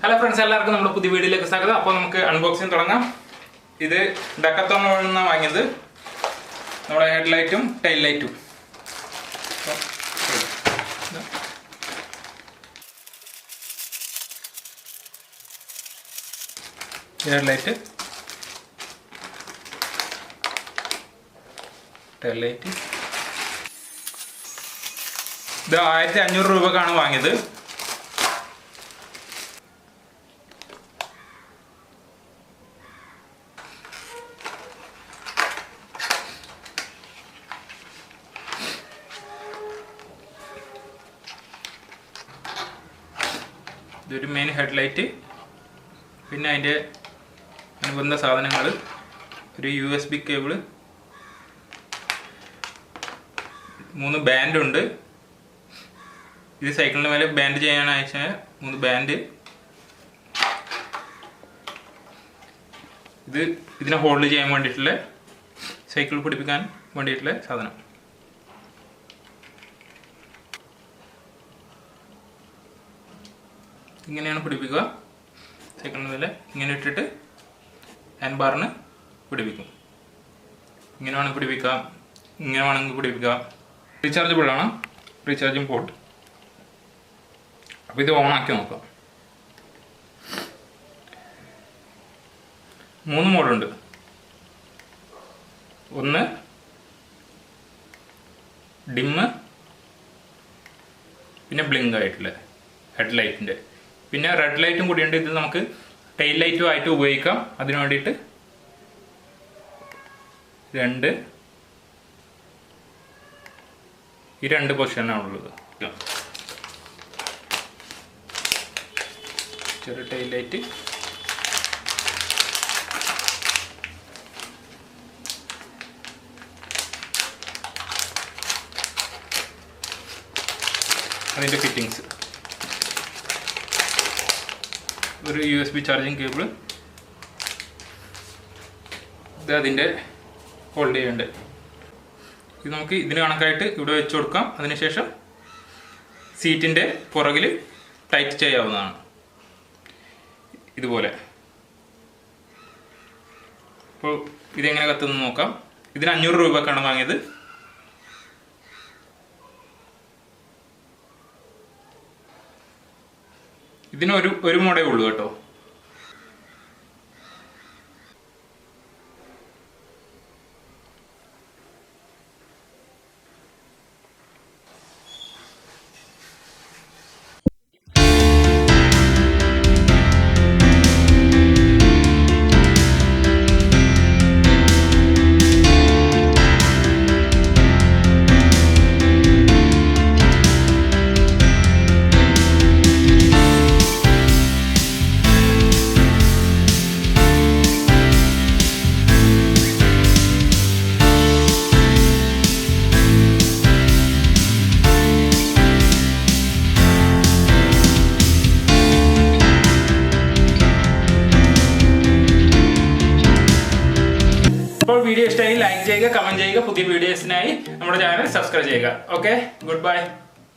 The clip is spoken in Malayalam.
ഹലോ ഫ്രണ്ട്സ്, എല്ലാവർക്കും നമ്മുടെ പുതിയ വീഡിയോയിലേക്ക് സ്വാഗതം. അപ്പോൾ നമുക്ക് അൺബോക്സിങ് തുടങ്ങാം. ഇത് ഡക്കത്തോണിൽ നിന്ന് വാങ്ങിയത് നമ്മുടെ ഹെഡ് ലൈറ്റും ടെയിൽ ലൈറ്റും. Head light, tail light. ഇത് 1500 രൂപക്കാണ് വാങ്ങിയത്. ഇതൊരു മെയിൻ ഹെഡ്ലൈറ്റ്, പിന്നെ അതിൻ്റെ അനുബന്ധ സാധനങ്ങൾ, ഒരു USB കേബിള്, 3 ബാൻഡുണ്ട്. ഇത് സൈക്കിളിൻ്റെ മേലെ ബാൻഡ് ചെയ്യാൻ അയച്ച 3 ബാൻഡ്. ഇതിനെ ഹോൾഡ് ചെയ്യാൻ വേണ്ടിയിട്ടുള്ള, സൈക്കിൾ പിടിപ്പിക്കാൻ വേണ്ടിയിട്ടുള്ള സാധനം. ഇങ്ങനെയാണ് പിടിപ്പിക്കുക. സൈക്കിളിന് മേലെ ഇങ്ങനെ ഇട്ടിട്ട് ഹാൻഡ് ബാറിന് പിടിപ്പിക്കും. ഇങ്ങനെ വേണമെങ്കിൽ പിടിപ്പിക്കാം, ഇങ്ങനെ വേണമെങ്കിൽ പിടിപ്പിക്കാം. റീചാർജബിൾ ആണ്, റീചാർജിങ് പോർട്ട്. അപ്പോൾ ഇത് ഓണാക്കി നോക്കാം. 3 മോഡുണ്ട്. ഒന്ന് ഡിമ്മ്, പിന്നെ ബ്ലിങ്ക് ആയിട്ടുള്ള ഹെഡ് ലൈറ്റിൻ്റെ, പിന്നെ റെഡ് ലൈറ്റും കൂടിയുണ്ട്. ഇത് നമുക്ക് ടെയിൽ ലൈറ്റും ആയിട്ട് ഉപയോഗിക്കാം. അതിനു വേണ്ടിയിട്ട് 2 പൊസിഷനാണുള്ളത്. ചെറിയ ടെയിൽ ലൈറ്റ്, അതിൻ്റെ ഫിറ്റിങ്സ്, ഒരു USB ചാർജിങ് കേബിള്, ഇത് അതിൻ്റെ ഹോൾഡ് ചെയ്യേണ്ടത്. ഇത് നമുക്ക് ഇതിന് കണക്കായിട്ട് ഇവിടെ വെച്ച് കൊടുക്കാം. അതിനുശേഷം സീറ്റിൻ്റെ പുറകിൽ ടൈറ്റ് ചെയ്യാവുന്നതാണ്. ഇതുപോലെ. അപ്പോൾ ഇതെങ്ങനെ കത്തുന്നു നോക്കാം. ഇതിന് 500 രൂപക്കാണ് വാങ്ങിയത്. ഇതിന് ഒരു മോഡേ ഉള്ളൂ കേട്ടോ. ഇപ്പോൾ വീഡിയോ ഇഷ്ടമായി ലൈക്ക് ചെയ്യുക, കമന്റ് ചെയ്യുക. പുതിയ വീഡിയോസിനായി നമ്മുടെ ചാനൽ സബ്സ്ക്രൈബ് ചെയ്യുക. Okay, good bye.